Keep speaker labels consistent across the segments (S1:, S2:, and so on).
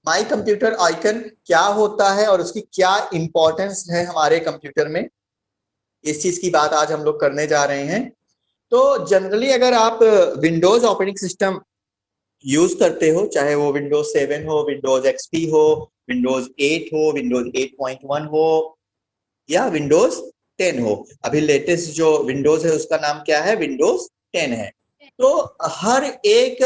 S1: My computer icon क्या होता है और उसकी क्या इंपॉर्टेंस है हमारे कंप्यूटर में, इस चीज की बात आज हम लोग करने जा रहे हैं। तो जनरली अगर आप विंडोज ऑपरेटिंग सिस्टम यूज करते हो, चाहे वो विंडोज 7 हो, विंडोज एक्सपी हो, विंडोज 8 हो, विंडोज 8.1 हो, या विंडोज 10 हो, अभी लेटेस्ट जो विंडोज है उसका नाम क्या है, विंडोज 10 है। तो हर एक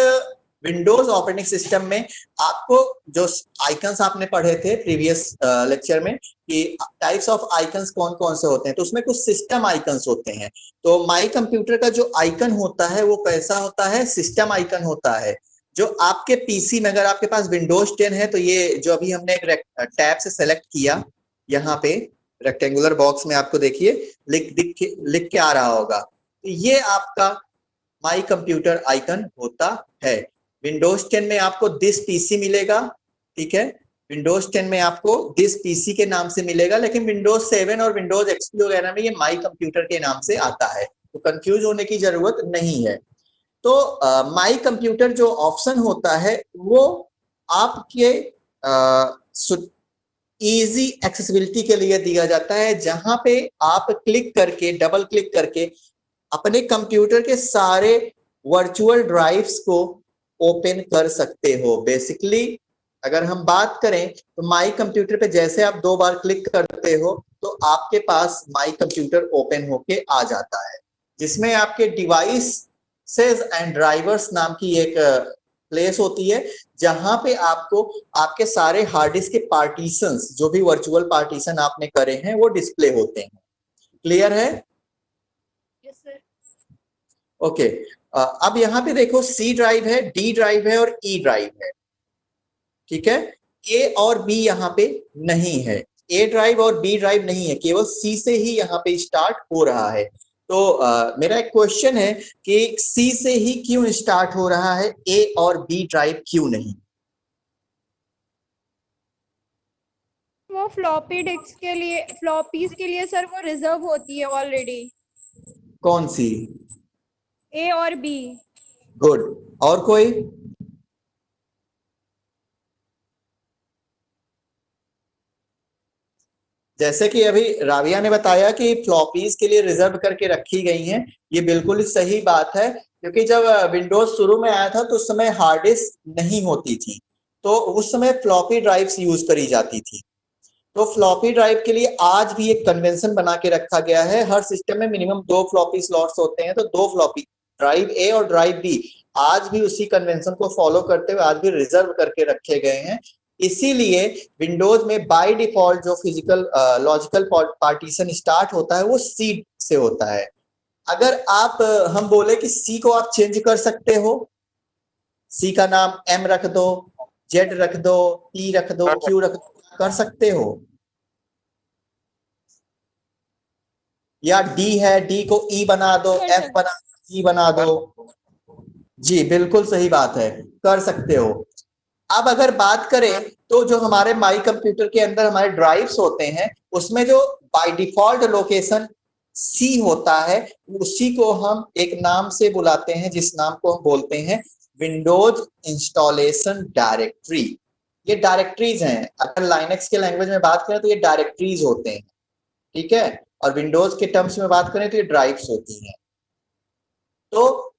S1: विंडोज ऑपरेटिंग सिस्टम में आपको जो आइकन्स आपने पढ़े थे प्रीवियस लेक्चर में कि टाइप्स ऑफ आइकन्स कौन कौन से होते हैं, तो उसमें कुछ सिस्टम आइकन्स होते हैं। तो माई कंप्यूटर का जो आइकन होता है वो कैसा होता है, सिस्टम आइकन होता है। जो आपके पीसी में अगर आपके पास विंडोज 10 है तो ये जो अभी हमने एक टैब से सेलेक्ट किया, यहाँ पे रेक्टेंगुलर बॉक्स में आपको देखिए लिख के आ रहा होगा, तो ये आपका माई कंप्यूटर आइकन होता है। विंडोज 10 में आपको दिस पीसी मिलेगा, ठीक है, विंडोज 10 में आपको दिस पीसी के नाम से मिलेगा, लेकिन विंडोज 7 और विंडोज एक्सपी वगैरह में ये माई कंप्यूटर के नाम से आता है, तो कंफ्यूज होने की जरूरत नहीं है। तो माई कंप्यूटर जो ऑप्शन होता है वो आपके इजी एक्सेसिबिलिटी के लिए दिया जाता है, जहां पे आप क्लिक करके, डबल क्लिक करके अपने कंप्यूटर के सारे वर्चुअल ड्राइव्स को ओपन कर सकते हो। बेसिकली अगर हम बात करें तो माई कंप्यूटर पे जैसे आप 2 बार क्लिक करते हो तो आपके पास माई कंप्यूटर ओपन होके आ जाता है, जिसमें आपके डिवाइस एंड ड्राइवर्स नाम की एक प्लेस होती है, जहां पे आपको आपके सारे हार्ड डिस्क के पार्टीशंस, जो भी वर्चुअल पार्टीशन आपने करे हैं वो डिस्प्ले होते हैं। क्लियर है?
S2: Yes sir.
S1: ओके। अब यहाँ पे देखो सी ड्राइव है, डी ड्राइव है और ई ड्राइव है, ठीक है। ए और बी यहाँ पे नहीं है, ए ड्राइव और बी ड्राइव नहीं है, केवल सी से ही यहाँ पे स्टार्ट हो रहा है। तो मेरा एक क्वेश्चन है कि सी से ही क्यों स्टार्ट हो रहा है, ए और बी ड्राइव क्यों नहीं?
S2: वो फ्लॉपी डिस्क के लिए, फ्लॉपीज के लिए सर वो रिजर्व होती है ऑलरेडी,
S1: कौन सी?
S2: ए और बी।
S1: गुड। और कोई? जैसे कि अभी राविया ने बताया कि फ्लॉपीज के लिए रिजर्व करके रखी गई हैं, ये बिल्कुल सही बात है, क्योंकि जब विंडोज शुरू में आया था तो उस समय हार्ड डिस्क नहीं होती थी, तो उस समय फ्लॉपी ड्राइव्स यूज करी जाती थी। तो फ्लॉपी ड्राइव के लिए आज भी एक कन्वेंशन बना के रखा गया है, हर सिस्टम में मिनिमम 2 फ्लॉपी स्लॉट्स होते हैं, तो 2 फ्लॉपी, ड्राइव ए और ड्राइव बी आज भी उसी कन्वेंशन को फॉलो करते हुए आज भी रिजर्व करके रखे गए हैं। इसीलिए विंडोज में बाय डिफॉल्ट जो फिजिकल लॉजिकल पार्टीशन स्टार्ट होता है वो सी से होता है। अगर आप हम बोले कि सी को आप चेंज कर सकते हो, सी का नाम एम रख दो, जेड रख दो, टी रख दो, क्यू रख दो, कर सकते हो। या डी है, डी को ई बना दो, एफ बना दो, जी बना दो। जी बिल्कुल सही बात है, कर सकते हो। अब अगर बात करें तो जो हमारे माई कंप्यूटर के अंदर हमारे ड्राइव्स होते हैं उसमें जो बाय डिफॉल्ट लोकेशन सी होता है, उसी को हम एक नाम से बुलाते हैं, जिस नाम को हम बोलते हैं विंडोज इंस्टॉलेशन डायरेक्टरी। ये डायरेक्टरीज हैं, अगर लाइनक्स के लैंग्वेज में बात करें तो ये डायरेक्टरीज होते हैं, ठीक है, और विंडोज के टर्म्स में बात करें तो ये ड्राइव्स होती हैं। तो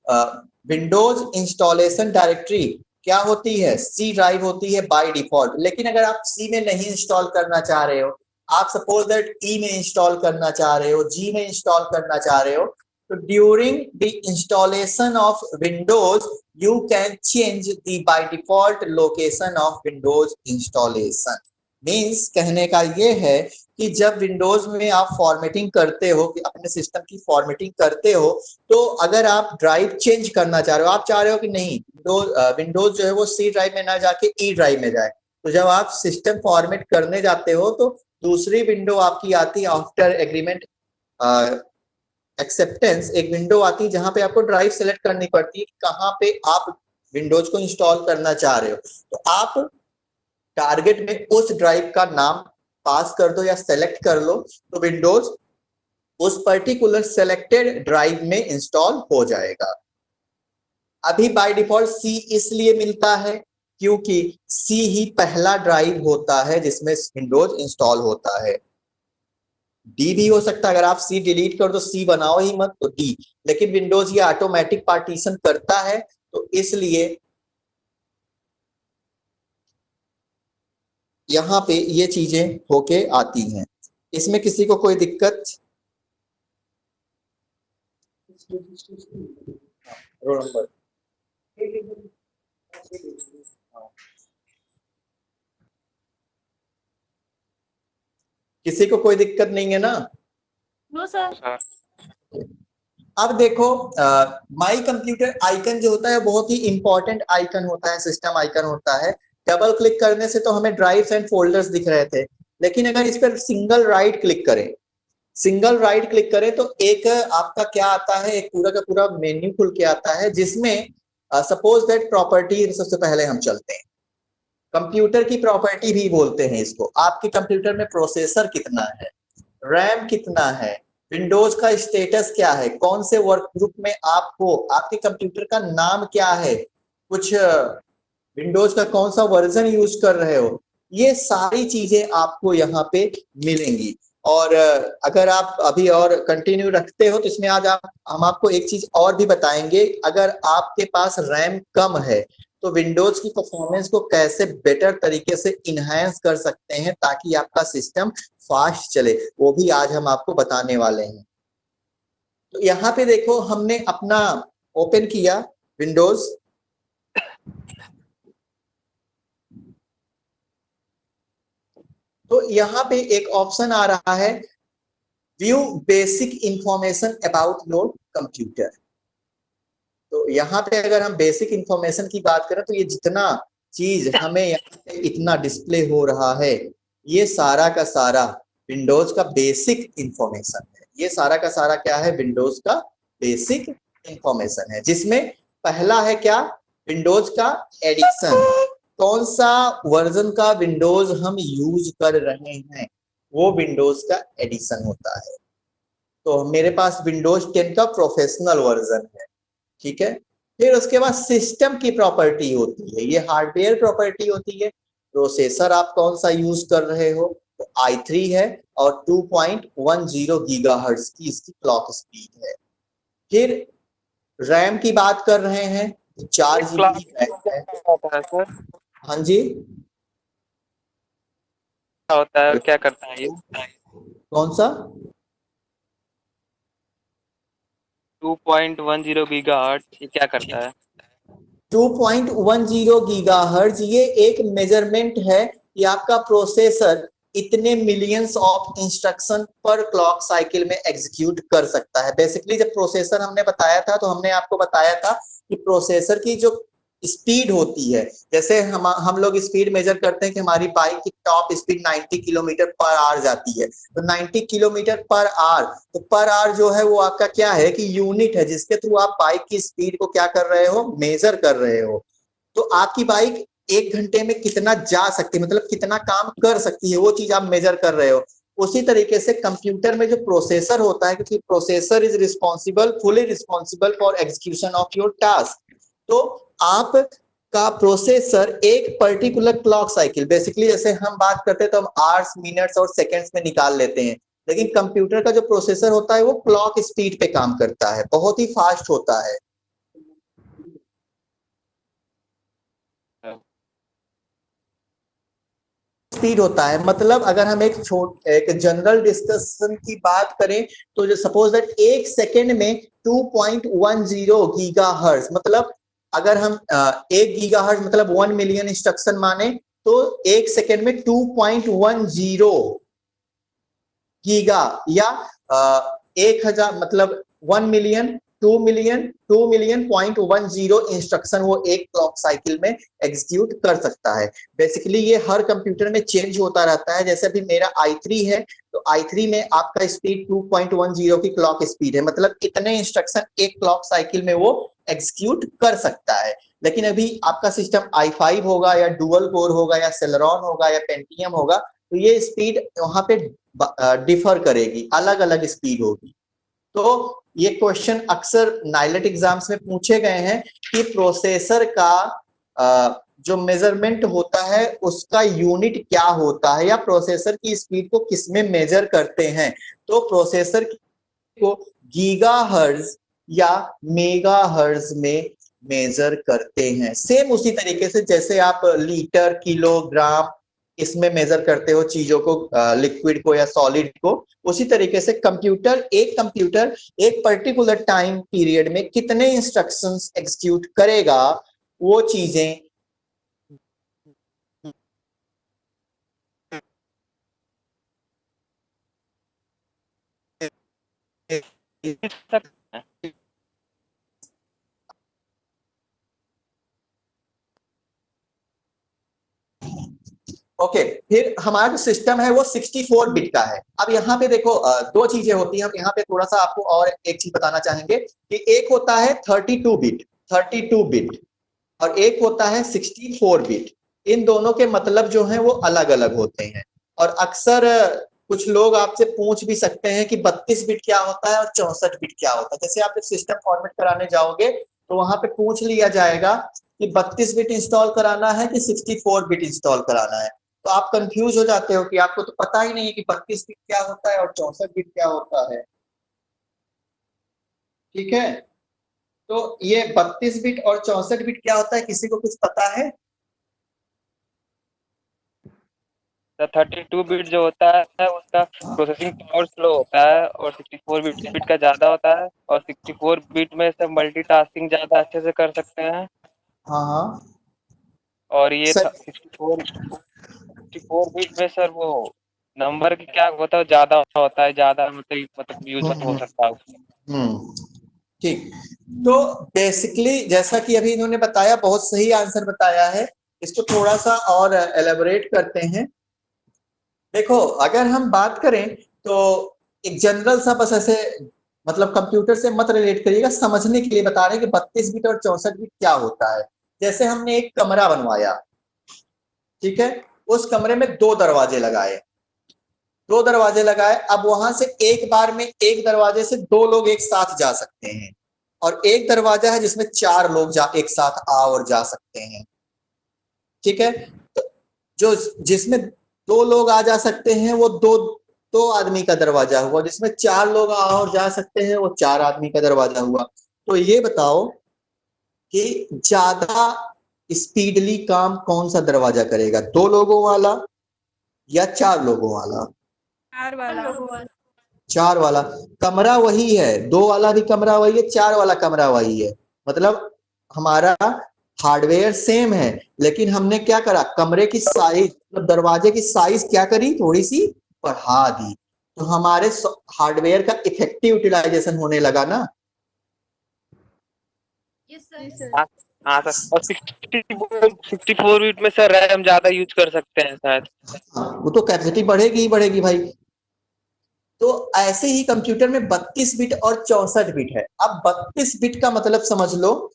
S1: विंडोज इंस्टॉलेशन डायरेक्टरी क्या होती है, सी ड्राइव होती है बाय डिफॉल्ट। लेकिन अगर आप सी में नहीं इंस्टॉल करना चाह रहे हो, आप सपोज दैट ई में इंस्टॉल करना चाह रहे हो, जी में इंस्टॉल करना चाह रहे हो, तो during the installation of Windows you can change the by default location of Windows installation. Means कहने का ये है कि जब विंडोज में आप फॉर्मेटिंग करते हो, कि अपने सिस्टम की फॉर्मेटिंग करते हो, तो अगर आप ड्राइव चेंज करना चाह रहे हो, आप चाह रहे हो कि नहीं विंडोज जो है वो सी ड्राइव में ना जाके ई ड्राइव में जाए, तो जब आप सिस्टम फॉर्मेट करने जाते हो तो दूसरी विंडो आपकी आती है, आफ्टर एग्रीमेंट एक्सेप्टेंस एक विंडो आती है जहां पे आपको ड्राइव सेलेक्ट करनी पड़ती है कि कहां पे आप विंडोज को इंस्टॉल करना चाह रहे हो। तो आप टारगेट में उस ड्राइव का नाम पास कर दो या सेलेक्ट कर लो, तो विंडोज उस पर्टिकुलर सेलेक्टेड ड्राइव में इंस्टॉल हो जाएगा। अभी बाय डिफॉल्ट सी इसलिए मिलता है क्योंकि सी ही पहला ड्राइव होता है जिसमें विंडोज इंस्टॉल होता है। डी भी हो सकता है, अगर आप सी डिलीट कर दो, सी बनाओ ही मत तो डी, लेकिन विंडोज ये ऑटोमेटिक पार्टीशन करता है, तो इसलिए यहां पे ये चीजें होके आती हैं। इसमें किसी को कोई दिक्कत? रोल नंबर किसी को कोई दिक्कत नहीं है ना?
S2: No sir.
S1: अब देखो, माई कंप्यूटर आइकन जो होता है बहुत ही इंपॉर्टेंट आइकन होता है, सिस्टम आइकन होता है। डबल क्लिक करने से तो हमें ड्राइव्स एंड फोल्डर्स दिख रहे थे, लेकिन अगर इस पर सिंगल राइट क्लिक करें, सिंगल राइट क्लिक करें तो एक आपका क्या आता है, एक पूरा का पूरा मेन्यू खुल के आता है, जिसमें सपोज दैट प्रॉपर्टी सबसे पहले हम चलते हैं। कंप्यूटर की प्रॉपर्टी भी बोलते हैं इसको। आपके कंप्यूटर में प्रोसेसर कितना है, रैम कितना है, विंडोज का स्टेटस क्या है, कौन से वर्क ग्रुप में आप हो, आपके कंप्यूटर का नाम क्या है, कुछ विंडोज का कौन सा वर्जन यूज कर रहे हो, ये सारी चीजें आपको यहाँ पे मिलेंगी। और अगर आप अभी और कंटिन्यू रखते हो तो इसमें आज हम आपको एक चीज और भी बताएंगे। अगर आपके पास रैम कम है तो विंडोज की परफॉर्मेंस को कैसे बेटर तरीके से इनहांस कर सकते हैं ताकि आपका सिस्टम फास्ट चले, वो भी आज हम आपको बताने वाले हैं। तो यहाँ पे देखो, हमने अपना ओपन किया विंडोज, तो यहाँ पे एक ऑप्शन आ रहा है view basic information about your computer. तो यहाँ पे अगर हम बेसिक इंफॉर्मेशन की बात करें तो ये जितना चीज हमें यहाँ पे इतना डिस्प्ले हो रहा है, ये सारा का सारा विंडोज का बेसिक इंफॉर्मेशन है। ये सारा का सारा क्या है, विंडोज का बेसिक इंफॉर्मेशन है, जिसमें पहला है क्या, विंडोज का एडिशन, कौन सा वर्जन का विंडोज हम यूज कर रहे हैं, वो विंडोज का एडिशन होता है। तो मेरे पास विंडोज 10 का प्रोफेशनल वर्जन है, ठीक है। फिर उसके बाद सिस्टम की प्रॉपर्टी होती है, ये हार्डवेयर प्रॉपर्टी होती है। प्रोसेसर आप कौन सा यूज कर रहे हो, तो i3 है और 2.10 गीगाहर्ट्ज की इसकी क्लॉक स्पीड है। फिर रैम की बात कर रहे हैं, 4 GB की रैम है।
S3: होता है सर,
S1: हाँ जी,
S3: क्या होता है और क्या करता है ये?
S1: कौन सा?
S3: 2.10 गीगाहर्ट्ज ये क्या करता है?
S1: 2.10 गीगाहर्ट्ज ये एक मेजरमेंट है कि आपका प्रोसेसर इतने मिलियंस ऑफ इंस्ट्रक्शन पर क्लॉक साइकिल में एग्जीक्यूट कर सकता है। बेसिकली जब प्रोसेसर हमने बताया था तो हमने आपको बताया था कि प्रोसेसर की जो स्पीड होती है, जैसे हम लोग स्पीड मेजर करते हैं कि हमारी बाइक की top speed 90 kilometre per hour जाती है, तो 90 किलोमीटर पर आवर, तो पर आवर जो है वो आपका क्या है कि यूनिट है जिसके थ्रू आप बाइक की स्पीड को क्या कर रहे हो, मेजर कर रहे हो। तो आपकी बाइक 1 घंटे में कितना जा सकती है, मतलब कितना काम कर सकती है, वो चीज आप मेजर कर रहे हो। उसी तरीके से कंप्यूटर में जो प्रोसेसर होता है, क्योंकि processor is responsible, fully responsible for execution of your task, तो आप का प्रोसेसर एक पर्टिकुलर क्लॉक साइकिल, बेसिकली जैसे हम बात करते हैं तो हम आवर्स, मिनट्स और सेकंड्स में निकाल लेते हैं, लेकिन कंप्यूटर का जो प्रोसेसर होता है वो क्लॉक स्पीड पे काम करता है, बहुत ही फास्ट होता है। स्पीड होता है, मतलब अगर हम एक जनरल डिस्कशन की बात करें तो जो सपोज दैट 1 सेकेंड में 2.10 गीगाहर्ट्ज, मतलब अगर हम 1 गीगाहर्ट्ज मतलब 1 मिलियन इंस्ट्रक्शन माने, तो 1 सेकेंड में 2.10 गीगा या 1000 मतलब 1 मिलियन, 2 मिलियन 10 वो एक क्लॉक साइकिल में एग्जीक्यूट कर सकता है। बेसिकली ये हर कंप्यूटर में चेंज होता रहता है। जैसे अभी मेरा i3 है, तो i3 में आपका स्पीड 2.10 की क्लॉक स्पीड है, मतलब इतने इंस्ट्रक्शन एक क्लॉक साइकिल में वो एग्जीक्यूट कर सकता है। लेकिन अभी आपका सिस्टम i5 होगा या डुअल कोर होगा या सेलेरॉन होगा या पेंटियम होगा, तो ये स्पीड वहां पे डिफर करेगी, अलग अलग स्पीड होगी। तो ये क्वेश्चन अक्सर नाइलेट एग्जाम्स में पूछे गए हैं कि प्रोसेसर का जो मेजरमेंट होता है उसका यूनिट क्या होता है, या प्रोसेसर की स्पीड को किसमें मेजर करते हैं, तो प्रोसेसर को गीगाहर्ट्ज या मेगाहर्ट्ज में मेजर करते हैं। सेम उसी तरीके से जैसे आप लीटर, किलोग्राम इसमें मेजर करते हो चीजों को, लिक्विड को या सॉलिड को, उसी तरीके से कंप्यूटर एक पर्टिकुलर टाइम पीरियड में कितने इंस्ट्रक्शंस एग्जीक्यूट करेगा, वो चीजें ओके। फिर हमारा जो सिस्टम है वो 64 बिट का है। अब यहाँ पे देखो दो चीजें होती हैं। हम यहाँ पे थोड़ा सा आपको और एक चीज बताना चाहेंगे कि एक होता है 32 बिट और एक होता है 64 बिट। इन दोनों के मतलब जो है वो अलग अलग होते हैं। और अक्सर कुछ लोग आपसे पूछ भी सकते हैं कि 32 बिट क्या होता है और 64 बिट क्या होता है। जैसे आप एक सिस्टम फॉर्मेट कराने जाओगे तो वहां पे पूछ लिया जाएगा कि 32 बिट इंस्टॉल कराना है कि 64 बिट इंस्टॉल कराना है। तो आप कंफ्यूज हो जाते हो कि आपको तो पता ही नहीं है कि 32 बिट क्या होता है और 64 बिट क्या होता है। ठीक है, तो ये 32 बिट और 64 बिट क्या होता है, किसी को कुछ पता है?
S3: 32 बिट जो होता है उसका प्रोसेसिंग पावर स्लो होता है और 64 बिट का ज़्यादा होता है, और 64 बिट में सब मल्टीटास्किंग ज़्यादा अच्छे से कर सकते हैं।
S1: हाँ हाँ
S3: और ये
S1: सर।
S3: 64 बिट में सर वो नंबर की क्या होता है, ज़्यादा होता है, ज़्यादा मतलब यूज हो
S1: हम्म
S3: सकता है उसका।
S1: ठीक। तो बेसिकली जैसा कि अभी इन्होंने बताया, बहुत सही आंसर बताया है। इसको थोड़ा सा और एलेबोरेट करते हैं। देखो, अगर हम बात करें तो एक जनरल सा बस ऐसे, मतलब कंप्यूटर से मत रिलेट करिएगा, समझने के लिए बता रहे हैं कि 32 बिट और 64 बिट क्या होता है। जैसे हमने एक कमरा बनवाया, ठीक है, उस कमरे में दो दरवाजे लगाए। अब वहां से एक बार में एक दरवाजे से दो लोग एक साथ जा सकते हैं, और एक दरवाजा है जिसमें चार लोग एक साथ आ और जा सकते हैं। ठीक है, तो जो जिसमें दो लोग आ जा सकते हैं वो दो आदमी का दरवाजा हुआ, जिसमें चार लोग आ और जा सकते हैं वो चार आदमी का दरवाजा हुआ। तो ये बताओ कि ज्यादा स्पीडली काम कौन सा दरवाजा करेगा, दो लोगों वाला या चार लोगों वाला?
S2: चार वाला।
S1: चार वाला। कमरा वही है, दो वाला भी कमरा वही है, चार वाला कमरा वही है। मतलब हमारा हार्डवेयर सेम है, लेकिन हमने क्या करा, कमरे की साइज, मतलब दरवाजे की साइज क्या करी, थोड़ी सी बढ़ा दी। तो हमारे हार्डवेयर का इफेक्टिव यूटिलाइजेशन होने लगा ना।
S3: हाँ हाँ सर, और 64 बिट में सर रैम ज़्यादा यूज कर सकते हैं शायद।
S1: हाँ, वो तो कैपेसिटी बढ़ेगी ही बढ़ेगी भाई। तो ऐसे ही कंप्यूटर में 32 बिट और 64 बिट है। अब 32 बिट का मतलब समझ लो,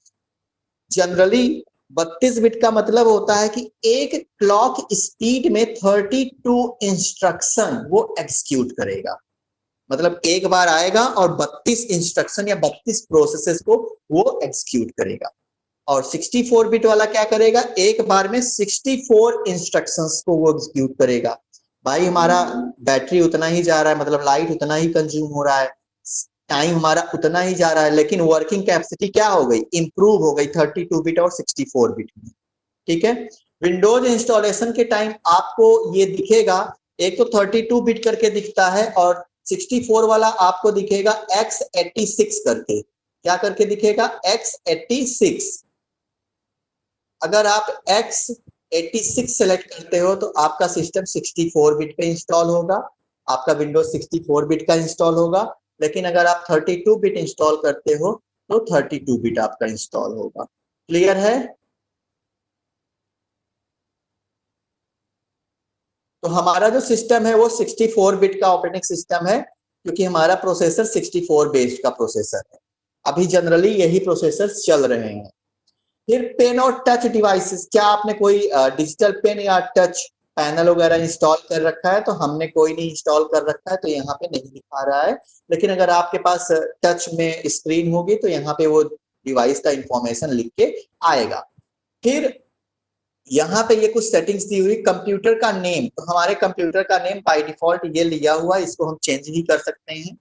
S1: जनरली 32 बिट का मतलब होता है कि एक क्लॉक स्पीड में 32 इंस्ट्रक्शन वो एग्जीक्यूट करेगा। मतलब एक बार आएगा और 32 इंस्ट्रक्शन या 32 प्रोसेसेस को वो एग्जीक्यूट करेगा। और 64 बिट वाला क्या करेगा, एक बार में 64 इंस्ट्रक्शंस को वो एग्जीक्यूट करेगा। भाई हमारा बैटरी उतना ही जा रहा है, मतलब लाइट उतना ही कंज्यूम हो रहा है, टाइम हमारा उतना ही जा रहा है, लेकिन वर्किंग कैपेसिटी क्या हो गई, इंप्रूव हो गई 32 बिट और 64 बिट में। ठीक है, विंडोज इंस्टॉलेशन के टाइम आपको ये दिखेगा, एक तो 32 बिट करके दिखता है और 64 वाला आपको दिखेगा x86 करके। क्या करके दिखेगा, x86। अगर आप x86 सेलेक्ट करते हो तो आपका सिस्टम 64 बिट पे इंस्टॉल होगा, आपका विंडोज 64 बिट का इंस्टॉल होगा। लेकिन अगर आप 32 बिट इंस्टॉल करते हो तो 32 बिट आपका इंस्टॉल होगा। क्लियर है? तो हमारा जो सिस्टम है वो 64 बिट का ऑपरेटिंग सिस्टम है, क्योंकि हमारा प्रोसेसर 64 बेस्ड का प्रोसेसर है। अभी जनरली यही प्रोसेसर चल रहे हैं। फिर पेन और टच डिवाइसेस, क्या आपने कोई डिजिटल पेन या टच पैनल वगैरह इंस्टॉल कर रखा है? तो हमने कोई नहीं इंस्टॉल कर रखा है, तो यहाँ पे नहीं दिखा रहा है। लेकिन अगर आपके पास टच में स्क्रीन होगी तो यहाँ पे वो डिवाइस का इंफॉर्मेशन लिख के आएगा। फिर यहाँ पे ये कुछ सेटिंग्स दी हुई, कंप्यूटर का नेम, तो हमारे कंप्यूटर का नेम बाय डिफॉल्ट ये लिया हुआ है, इसको हम चेंज भी कर सकते हैं।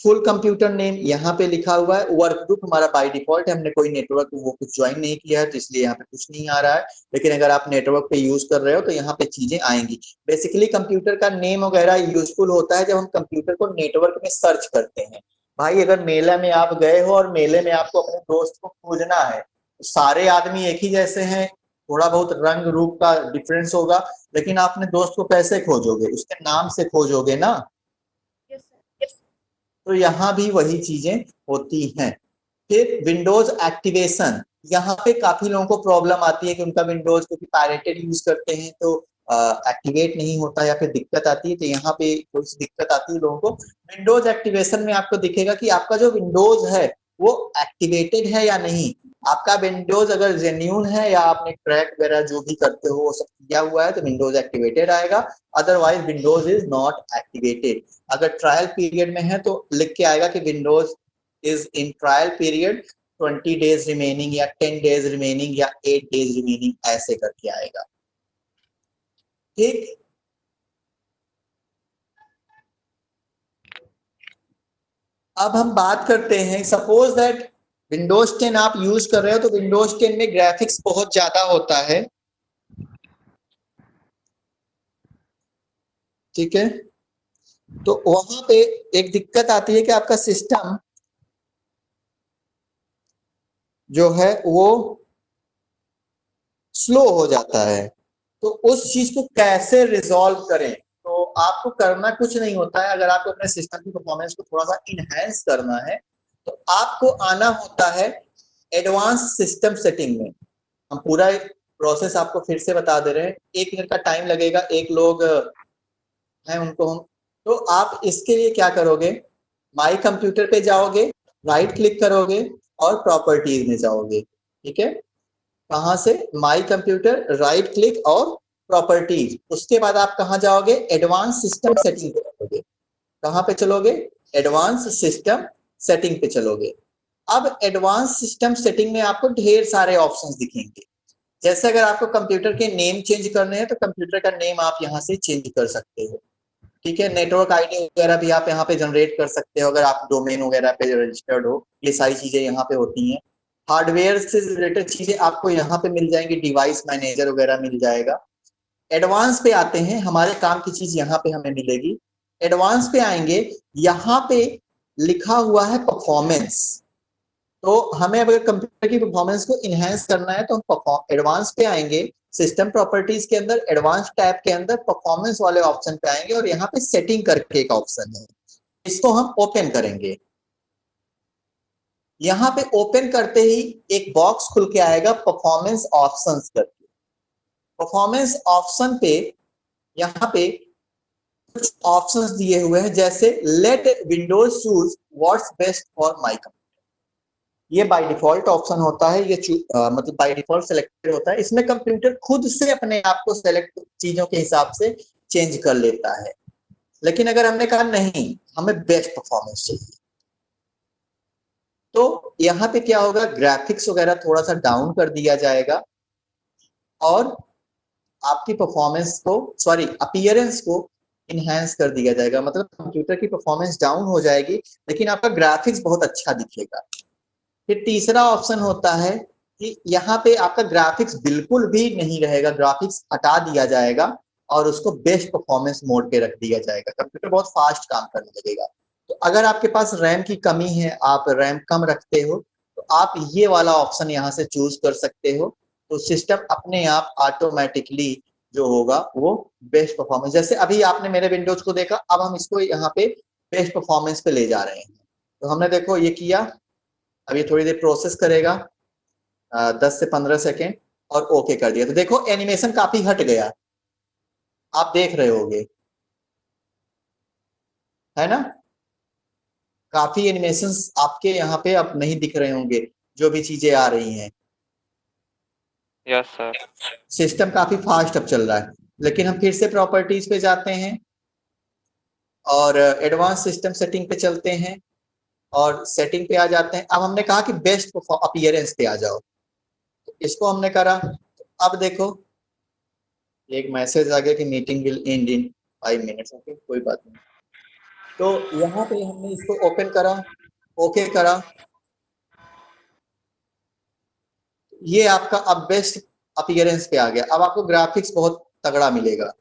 S1: फुल कंप्यूटर नेम यहाँ पे लिखा हुआ है। वर्क ग्रुप हमारा बाय डिफॉल्ट है, हमने कोई नेटवर्क वो कुछ ज्वाइन नहीं किया है तो इसलिए यहाँ पे कुछ नहीं आ रहा है, लेकिन अगर आप नेटवर्क पे यूज कर रहे हो तो यहाँ पे चीजें आएंगी। बेसिकली कंप्यूटर का नेम वगैरह यूजफुल होता है जब हम कंप्यूटर को नेटवर्क में सर्च करते हैं। भाई अगर मेले में आप गए हो और मेले में आपको अपने दोस्त को खोजना है, तो सारे आदमी एक ही जैसे हैं, थोड़ा बहुत रंग रूप का डिफरेंस होगा, लेकिन आप अपने दोस्त को कैसे खोजोगे? उसके नाम से खोजोगे ना।
S2: Yes, sir.
S1: तो यहाँ भी वही चीजें होती हैं। फिर विंडोज एक्टिवेशन, यहाँ पे काफी लोगों को प्रॉब्लम आती है कि उनका विंडोज क्योंकि पायरेटेड यूज करते हैं तो एक्टिवेट नहीं होता या फिर दिक्कत आती है, तो यहाँ पे थोड़ी सी दिक्कत आती है लोगों को। विंडोज एक्टिवेशन में आपको दिखेगा कि आपका जो विंडोज है वो एक्टिवेटेड है या नहीं। आपका विंडोज अगर जेन्यून है या आपने क्रैक वगैरह जो भी करते हो वो सब किया हुआ है तो विंडोज एक्टिवेटेड आएगा, otherwise Windows is not activated. अगर ट्रायल पीरियड में है तो लिख के आएगा कि Windows is in trial period, 20 days remaining या 10 डेज रिमेनिंग या 8 डेज रिमेनिंग, ऐसे करके आएगा। ठीक, अब हम बात करते हैं, सपोज दैट विंडोज 10 आप यूज कर रहे हो तो विंडोज 10 में ग्राफिक्स बहुत ज्यादा होता है, ठीक है। तो वहां पे एक दिक्कत आती है कि आपका सिस्टम जो है वो स्लो हो जाता है। तो उस चीज को कैसे रिजॉल्व करें? तो आपको करना कुछ नहीं होता है, अगर आपको अपने सिस्टम की परफॉर्मेंस को थोड़ा सा इनहेंस करना है तो आपको आना होता है एडवांस सिस्टम सेटिंग में। हम पूरा प्रोसेस आपको फिर से बता दे रहे हैं, 1 मिनट का टाइम लगेगा, एक लोग हैं उनको हम, तो आप इसके लिए क्या करोगे, माई कंप्यूटर पे जाओगे, राइट क्लिक करोगे और प्रॉपर्टीज में जाओगे, ठीक है। कहां से? माई कंप्यूटर, राइट क्लिक और प्रॉपर्टीज। उसके बाद आप कहां जाओगे? एडवांस सिस्टम सेटिंग पे चलोगे। कहां पे चलोगे? एडवांस सिस्टम सेटिंग पे चलोगे। अब एडवांस सिस्टम सेटिंग में आपको ढेर सारे ऑप्शंस दिखेंगे। जैसे अगर आपको कंप्यूटर के नेम चेंज करने हैं तो कंप्यूटर का नेम आप यहाँ से चेंज कर सकते हो, ठीक है। नेटवर्क आईडी वगैरह भी आप यहाँ पे जनरेट कर सकते हो अगर आप डोमेन वगैरह पे रजिस्टर्ड हो, ये सारी चीजें यहाँ पे होती हैं। हार्डवेयर से रिलेटेड चीजें आपको यहाँ पे मिल जाएंगी, डिवाइस मैनेजर वगैरह मिल जाएगा। एडवांस पे आते हैं, हमारे काम की चीज यहाँ पे हमें मिलेगी। एडवांस पे आएंगे, यहाँ पे लिखा हुआ है परफॉर्मेंस। तो हमें अगर कंप्यूटर की परफॉर्मेंस को इनहेंस करना है तो हम एडवांस पे आएंगे, सिस्टम प्रॉपर्टीज के अंदर एडवांस टैब के अंदर परफॉर्मेंस वाले ऑप्शन पे आएंगे और यहाँ पे सेटिंग करके एक ऑप्शन है, इसको हम ओपन करेंगे। यहाँ पे ओपन करते ही एक बॉक्स खुल के आएगा परफॉर्मेंस ऑप्शंस करके। परफॉर्मेंस ऑप्शन पे यहाँ पे कुछ ऑप्शंस दिए हुए हैं, जैसे let Windows choose what's best for my computer. ये बाय डिफॉल्ट ऑप्शन होता है, ये मतलब बाय डिफॉल्ट सिलेक्टेड होता है। इसमें कंप्यूटर खुद से अपने आप को सेलेक्ट चीजों के हिसाब से चेंज कर लेता है। लेकिन अगर हमने कहा नहीं, हमें बेस्ट परफॉर्मेंस चाहिए, तो यहाँ पे क्या होगा, ग्राफिक्स वगैरह थोड़ा सा डाउन कर दिया जाएगा और आपकी परफॉर्मेंस को, सॉरी अपीयरेंस को इनहेंस कर दिया जाएगा। मतलब कंप्यूटर की परफॉर्मेंस डाउन हो जाएगी लेकिन आपका ग्राफिक्स बहुत अच्छा दिखेगा। फिर तीसरा ऑप्शन होता है कि यहाँ पे आपका ग्राफिक्स बिल्कुल भी नहीं रहेगा, ग्राफिक्स हटा दिया जाएगा और उसको बेस्ट परफॉर्मेंस मोड पे रख दिया जाएगा। कंप्यूटर बहुत फास्ट काम करने लगेगा। तो अगर आपके पास रैम की कमी है, आप रैम कम रखते हो, तो आप ये वाला ऑप्शन यहाँ से चूज कर सकते हो। तो सिस्टम अपने आप ऑटोमेटिकली जो होगा वो बेस्ट परफॉर्मेंस, जैसे अभी आपने मेरे विंडोज को देखा, अब हम इसको यहाँ पे बेस्ट परफॉर्मेंस पे ले जा रहे हैं। तो हमने देखो ये किया, अब ये थोड़ी देर प्रोसेस करेगा, 10 से 15 सेकेंड, और ओके कर दिया। तो देखो एनिमेशन काफी हट गया, आप देख रहे होगे, है ना। काफी एनिमेशंस आपके यहाँ पे अब नहीं दिख रहे होंगे, जो भी चीजें आ रही हैं।
S3: Yes sir.
S1: सिस्टम काफी फास्ट अब चल रहा है। लेकिन हम फिर से प्रॉपर्टीज पे जाते हैं और एडवांस सिस्टम सेटिंग पे चलते हैं और सेटिंग पे आ जाते हैं। अब हमने कहा कि बेस्ट अपीयरेंस पे आ जाओ, तो इसको हमने करा। अब देखो एक मैसेज आ गया कि meeting will and in 5 minutes. Okay, कोई बात नहीं। तो यहाँ पे हमने इसको ओपन करा, ओके करा, ये आपका अब बेस्ट अपीयरेंस पे आ गया। अब आपको ग्राफिक्स बहुत तगड़ा मिलेगा।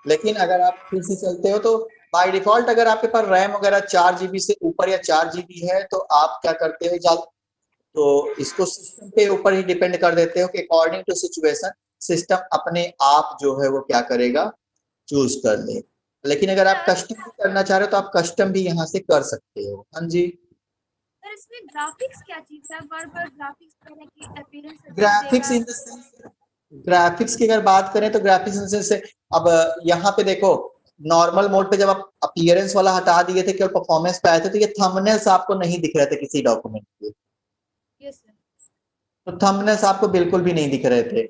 S1: लेकिन अगर आप फिर से चलते हो तो बाय डिफॉल्ट अगर आपके पास रैम वगैरह 4 GB से ऊपर या 4 GB है तो आप क्या करते हो, तो इसको सिस्टम के ऊपर ही डिपेंड कर देते हो कि अकॉर्डिंग टू सिचुएशन सिस्टम अपने आप जो है वो क्या करेगा, चूज कर ले। लेकिन अगर आप कस्टम करना चाह रहे हो तो आप कस्टम भी यहाँ से कर सकते हो। हाँ जी।
S2: सर इसमें ग्राफिक्स क्या चीज है? बार-बार ग्राफिक्स करने की अपीयरेंस अच्छा
S1: ग्राफिक्स
S2: देगा।
S1: इन द सेंस, ग्राफिक्स की अगर बात करें तो ग्राफिक्स इन द सेंस से अब यहाँ पे देखो नॉर्मल मोड पे जब आप अपीयरेंस वाला हटा दिए थे, केवल परफॉर्मेंस पे आए थे, तो ये थंबनेल्स आपको नहीं दिख रहे थे किसी डॉक्यूमेंट के।
S2: Yes sir.
S1: तो थंबनेल्स आपको बिल्कुल भी नहीं दिख रहे थे।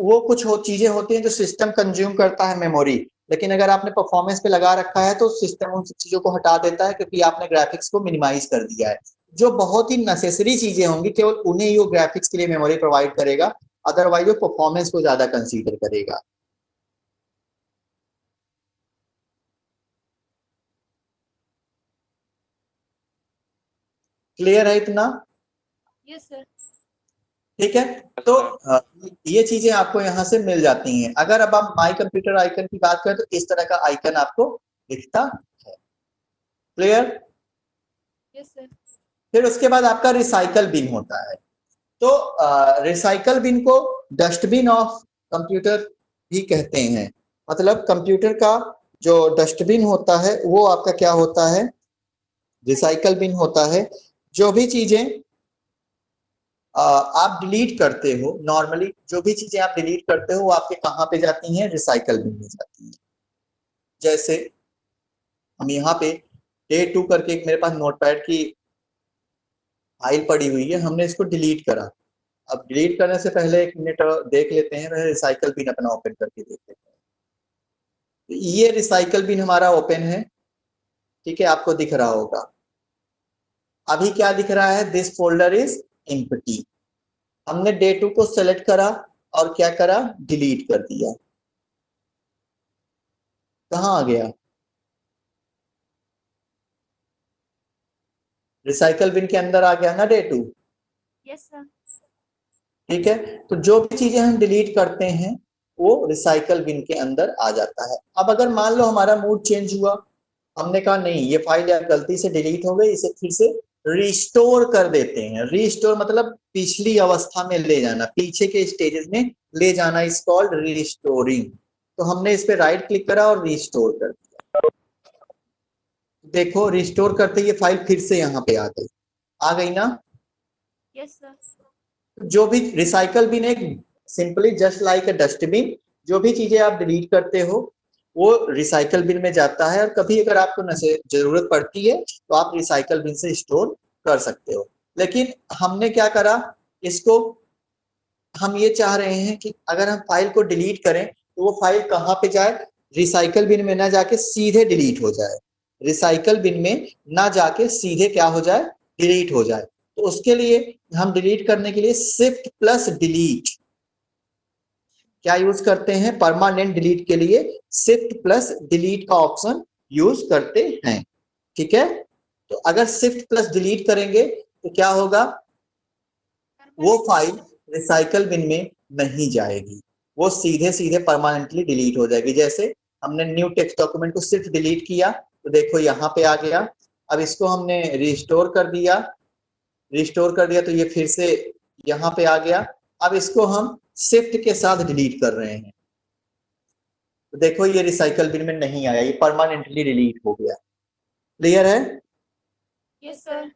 S1: वो कुछ चीजें होती हैं जो सिस्टम कंज्यूम करता है मेमोरी, लेकिन अगर आपने परफॉर्मेंस पे लगा रखा है तो सिस्टम उन चीजों को हटा देता है क्योंकि आपने ग्राफिक्स को मिनिमाइज कर दिया है। जो बहुत ही नेसेसरी चीजें होंगी केवल उन्हें ही वो ग्राफिक्स के लिए मेमोरी प्रोवाइड करेगा, अदरवाइज वो परफॉर्मेंस को ज्यादा कंसीडर करेगा। क्लियर है इतना?
S2: Yes sir.
S1: ठीक है। तो ये चीजें आपको यहाँ से मिल जाती हैं। अगर अब हम माई कंप्यूटर आइकन की बात करें तो इस तरह का आइकन आपको दिखता है। क्लियर?
S2: Yes sir.
S1: फिर उसके बाद आपका रिसाइकल बिन होता है। तो रिसाइकल बिन को डस्टबिन ऑफ कंप्यूटर भी कहते हैं। मतलब कंप्यूटर का जो डस्टबिन होता है वो आपका क्या होता है, रिसाइकल बिन होता है। जो भी चीजें आप डिलीट करते हो, नॉर्मली जो भी चीजें आप डिलीट करते हो वो आपके कहाँ पे जाती हैं, रिसाइकल बिन में जाती हैं। जैसे हम यहाँ पे डे 2 करके एक मेरे पास नोटपैड की फाइल पड़ी हुई है, हमने इसको डिलीट करा। अब डिलीट करने से पहले 1 मिनट देख लेते हैं, वह रिसाइकल बिन अपना ओपन करके देख लेते हैं। तो ये रिसाइकल बिन हमारा ओपन है, ठीक है, आपको दिख रहा होगा। अभी क्या दिख रहा है, दिस फोल्डर इज एम्प्टी। हमने डे 2 को सेलेक्ट करा और क्या करा, डिलीट कर दिया। कहाँ आ गया, रिसाइकल बिन के अंदर आ गया ना डे 2।
S2: Yes sir.
S1: ठीक है। तो जो भी चीजें हम डिलीट करते हैं वो रिसाइकल बिन के अंदर आ जाता है। अब अगर मान लो हमारा मूड चेंज हुआ, हमने कहा नहीं ये फाइल यार गलती से डिलीट हो गई, इसे फिर से रिस्टोर कर देते हैं। रिस्टोर मतलब पिछली अवस्था में ले जाना, पीछे के स्टेजेस में ले जाना, इज कॉल्ड रिस्टोरिंग। तो हमने इस पे राइट क्लिक करा और रिस्टोर कर दिया। देखो रिस्टोर करते ये फाइल फिर से यहाँ पे आ गई ना।
S2: Yes sir.
S1: जो भी रिसाइकल बिन एक सिंपली जस्ट लाइक अ डस्टबिन, जो भी चीजें आप डिलीट करते हो वो रिसाइकल बिन में जाता है। और कभी अगर आपको जरूरत पड़ती है तो आप रिसाइकल बिन से स्टोर कर सकते हो। लेकिन हमने क्या करा, इसको हम ये चाह रहे हैं कि अगर हम फाइल को डिलीट करें तो वो फाइल कहाँ पे जाए, रिसाइकल बिन में ना जाके सीधे डिलीट हो जाए। रिसाइकल बिन में ना जाके सीधे क्या हो जाए, डिलीट हो जाए। तो उसके लिए हम डिलीट करने के लिए शिफ्ट प्लस डिलीट क्या यूज करते हैं, परमानेंट डिलीट के लिए शिफ्ट प्लस डिलीट का ऑप्शन यूज करते हैं। ठीक है। तो अगर शिफ्ट प्लस डिलीट करेंगे तो क्या होगा, वो फाइल रिसाइकल बिन में नहीं जाएगी, वो सीधे सीधे परमानेंटली डिलीट हो जाएगी। जैसे हमने न्यू टेक्स्ट डॉक्यूमेंट को सिर्फ डिलीट किया तो देखो यहाँ पे आ गया। अब इसको हमने रिस्टोर कर दिया तो ये फिर से यहाँ पे आ गया। अब इसको हम शिफ्ट के साथ डिलीट कर रहे हैं तो देखो ये रिसाइकल बिन में नहीं आया, ये परमानेंटली डिलीट हो गया। क्लियर है?
S2: Yes sir.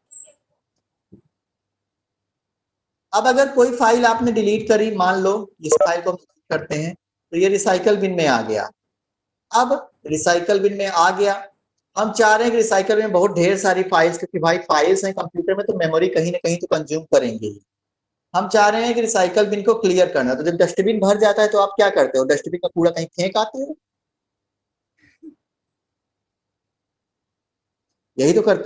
S1: अब अगर कोई फाइल आपने डिलीट करी, मान लो इस फाइल को करते हैं तो ये रिसाइकल बिन में आ गया। अब रिसाइकल बिन में आ गया, हम चाह रहे हैं कि रिसाइकल में बहुत ढेर सारी फाइल्स, क्योंकि भाई फाइल्स हैं कंप्यूटर में तो मेमोरी कहीं ना कहीं तो कंज्यूम करेंगे ही। हम चाह रहे हैं कि रिसाइकल बिन को क्लियर करना। तो जब डस्टबिन भर जाता है तो आप क्या करते हो, डस्टबिन का कूड़ा कहीं फेंक आते हो, यही तो करते